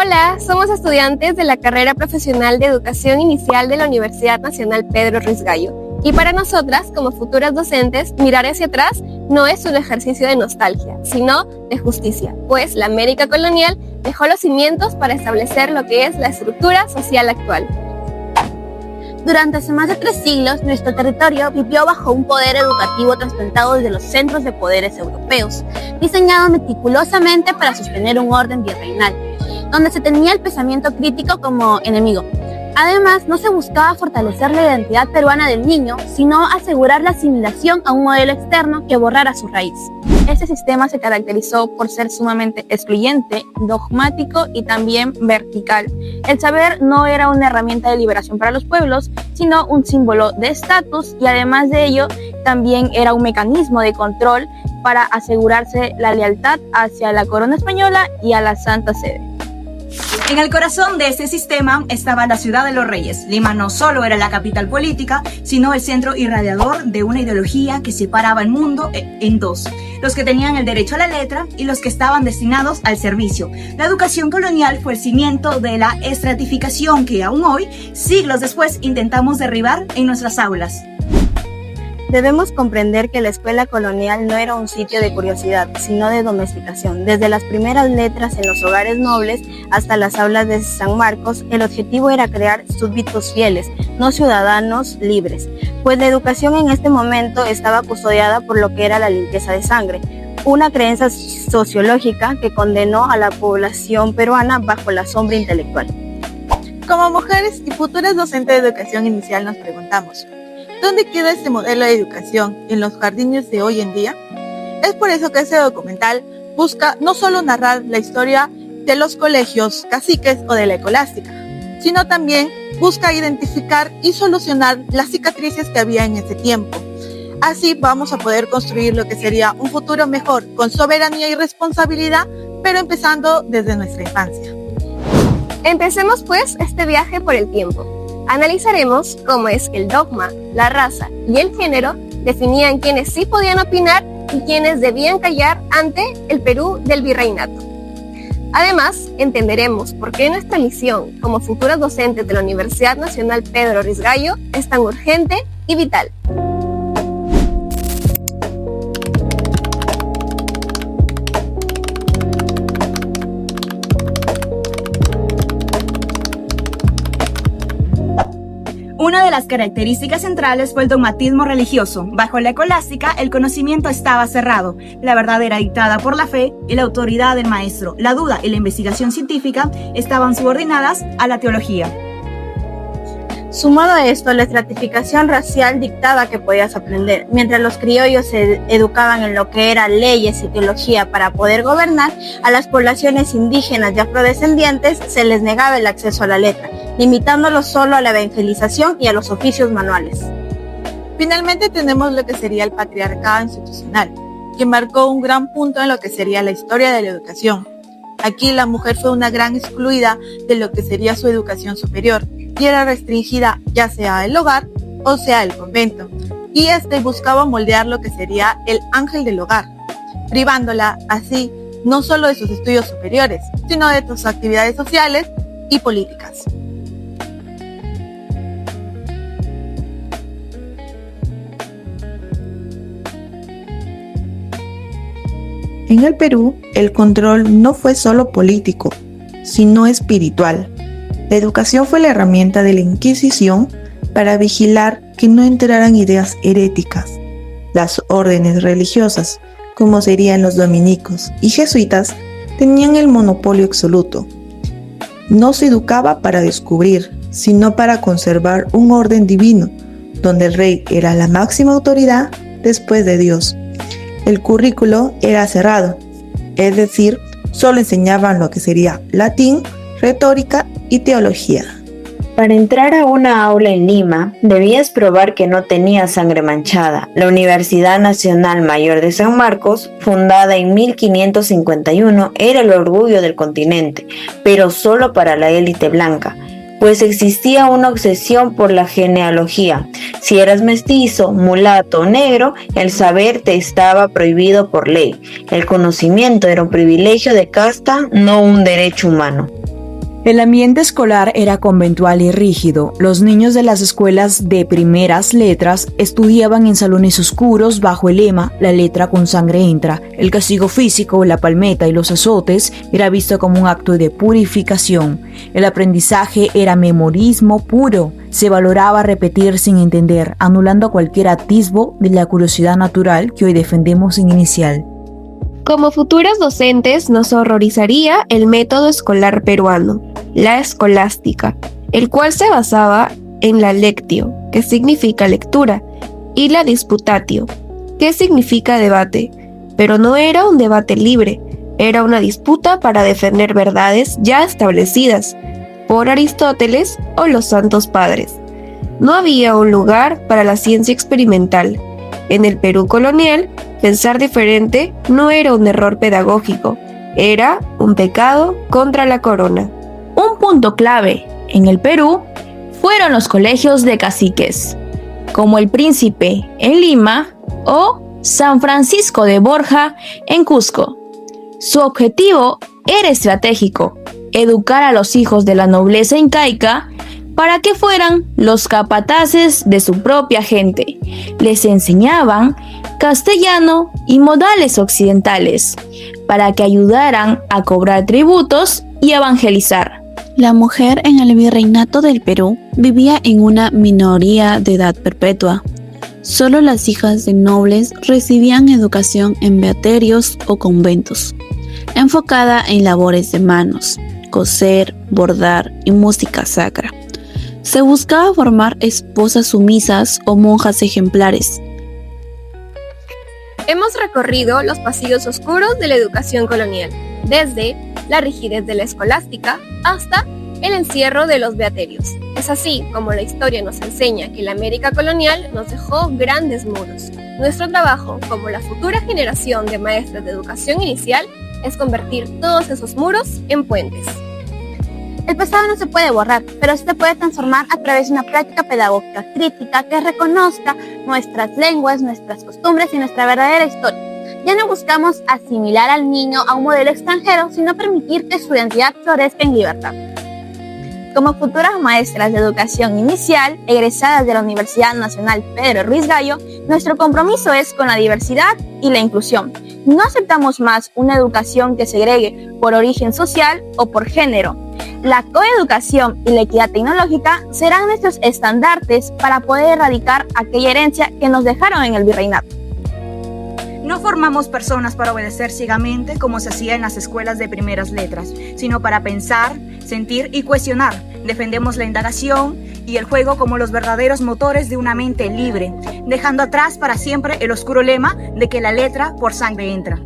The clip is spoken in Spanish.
Hola, somos estudiantes de la carrera profesional de Educación Inicial de la Universidad Nacional Pedro Ruiz Gallo. Y para nosotras, como futuras docentes, mirar hacia atrás no es un ejercicio de nostalgia, sino de justicia, pues la América colonial dejó los cimientos para establecer lo que es la estructura social actual. Durante hace más de 3 siglos, nuestro territorio vivió bajo un poder educativo trasplantado desde los centros de poderes europeos, diseñado meticulosamente para sostener un orden virreinal, donde se tenía el pensamiento crítico como enemigo. Además, no se buscaba fortalecer la identidad peruana del niño, sino asegurar la asimilación a un modelo externo que borrara su raíz. Este sistema se caracterizó por ser sumamente excluyente, dogmático y también vertical. El saber no era una herramienta de liberación para los pueblos, sino un símbolo de estatus y además de ello, también era un mecanismo de control para asegurarse la lealtad hacia la corona española y a la Santa Sede. En el corazón de ese sistema estaba la ciudad de los reyes. Lima no solo era la capital política, sino el centro irradiador de una ideología que separaba el mundo en dos: los que tenían el derecho a la letra y los que estaban destinados al servicio. La educación colonial fue el cimiento de la estratificación que aún hoy, siglos después, intentamos derribar en nuestras aulas. Debemos comprender que la escuela colonial no era un sitio de curiosidad, sino de domesticación. Desde las primeras letras en los hogares nobles hasta las aulas de San Marcos, el objetivo era crear súbditos fieles, no ciudadanos libres, pues la educación en este momento estaba custodiada por lo que era la limpieza de sangre, una creencia sociológica que condenó a la población peruana bajo la sombra intelectual. Como mujeres y futuras docentes de educación inicial nos preguntamos: ¿dónde queda este modelo de educación en los jardines de hoy en día? Es por eso que este documental busca no solo narrar la historia de los colegios caciques o de la escolástica, sino también busca identificar y solucionar las cicatrices que había en ese tiempo. Así vamos a poder construir lo que sería un futuro mejor, con soberanía y responsabilidad, pero empezando desde nuestra infancia. Empecemos pues este viaje por el tiempo. Analizaremos cómo es que el dogma, la raza y el género definían quiénes sí podían opinar y quiénes debían callar ante el Perú del virreinato. Además, entenderemos por qué nuestra misión como futuras docentes de la Universidad Nacional Pedro Ruiz Gallo es tan urgente y vital. Una de las características centrales fue el dogmatismo religioso. Bajo la escolástica, el conocimiento estaba cerrado. La verdad era dictada por la fe y la autoridad del maestro. La duda y la investigación científica estaban subordinadas a la teología. Sumado a esto, la estratificación racial dictaba que podías aprender. Mientras los criollos se educaban en lo que eran leyes y teología para poder gobernar, a las poblaciones indígenas y afrodescendientes se les negaba el acceso a la letra, limitándolos solo a la evangelización y a los oficios manuales. Finalmente tenemos lo que sería el patriarcado institucional, que marcó un gran punto en lo que sería la historia de la educación. Aquí la mujer fue una gran excluida de lo que sería su educación superior y era restringida ya sea el hogar o sea el convento, y buscaba moldear lo que sería el ángel del hogar, privándola así no solo de sus estudios superiores, sino de sus actividades sociales y políticas. En el Perú, el control no fue solo político, sino espiritual. La educación fue la herramienta de la Inquisición para vigilar que no entraran ideas heréticas. Las órdenes religiosas, como serían los dominicos y jesuitas, tenían el monopolio absoluto. No se educaba para descubrir, sino para conservar un orden divino, donde el rey era la máxima autoridad después de Dios. El currículo era cerrado, es decir, solo enseñaban lo que sería latín, retórica y teología. Para entrar a una aula en Lima, debías probar que no tenías sangre manchada. La Universidad Nacional Mayor de San Marcos, fundada en 1551, era el orgullo del continente, pero solo para la élite blanca, pues existía una obsesión por la genealogía. Si eras mestizo, mulato o negro, el saber te estaba prohibido por ley. El conocimiento era un privilegio de casta, no un derecho humano. El ambiente escolar era conventual y rígido. Los niños de las escuelas de primeras letras estudiaban en salones oscuros bajo el lema "La letra con sangre entra". El castigo físico, la palmeta y los azotes era visto como un acto de purificación. El aprendizaje era memorismo puro. Se valoraba repetir sin entender, anulando cualquier atisbo de la curiosidad natural que hoy defendemos en Inicial. Como futuros docentes nos horrorizaría el método escolar peruano, la escolástica, el cual se basaba en la lectio, que significa lectura, y la disputatio, que significa debate, pero no era un debate libre, era una disputa para defender verdades ya establecidas por Aristóteles o los santos padres. No había un lugar para la ciencia experimental. En el Perú colonial, pensar diferente no era un error pedagógico, era un pecado contra la corona. Un punto clave en el Perú fueron los colegios de caciques, como el Príncipe en Lima o San Francisco de Borja en Cusco. Su objetivo era estratégico: educar a los hijos de la nobleza incaica para que fueran los capataces de su propia gente. Les enseñaban castellano y modales occidentales para que ayudaran a cobrar tributos y evangelizar. La mujer en el virreinato del Perú vivía en una minoría de edad perpetua. Solo las hijas de nobles recibían educación en beaterios o conventos, enfocada en labores de manos, coser, bordar y música sacra. Se buscaba formar esposas sumisas o monjas ejemplares. Hemos recorrido los pasillos oscuros de la educación colonial, desde la rigidez de la escolástica hasta el encierro de los beaterios. Es así como la historia nos enseña que la América colonial nos dejó grandes muros. Nuestro trabajo como la futura generación de maestras de educación inicial es convertir todos esos muros en puentes. El pasado no se puede borrar, pero sí se puede transformar a través de una práctica pedagógica crítica que reconozca nuestras lenguas, nuestras costumbres y nuestra verdadera historia. Ya no buscamos asimilar al niño a un modelo extranjero, sino permitir que su identidad florezca en libertad. Como futuras maestras de educación inicial, egresadas de la Universidad Nacional Pedro Ruiz Gallo, nuestro compromiso es con la diversidad y la inclusión. No aceptamos más una educación que segregue por origen social o por género. La coeducación y la equidad tecnológica serán nuestros estandartes para poder erradicar aquella herencia que nos dejaron en el virreinato. No formamos personas para obedecer ciegamente como se hacía en las escuelas de primeras letras, sino para pensar, sentir y cuestionar. Defendemos la indagación y el juego como los verdaderos motores de una mente libre, dejando atrás para siempre el oscuro lema de que la letra por sangre entra.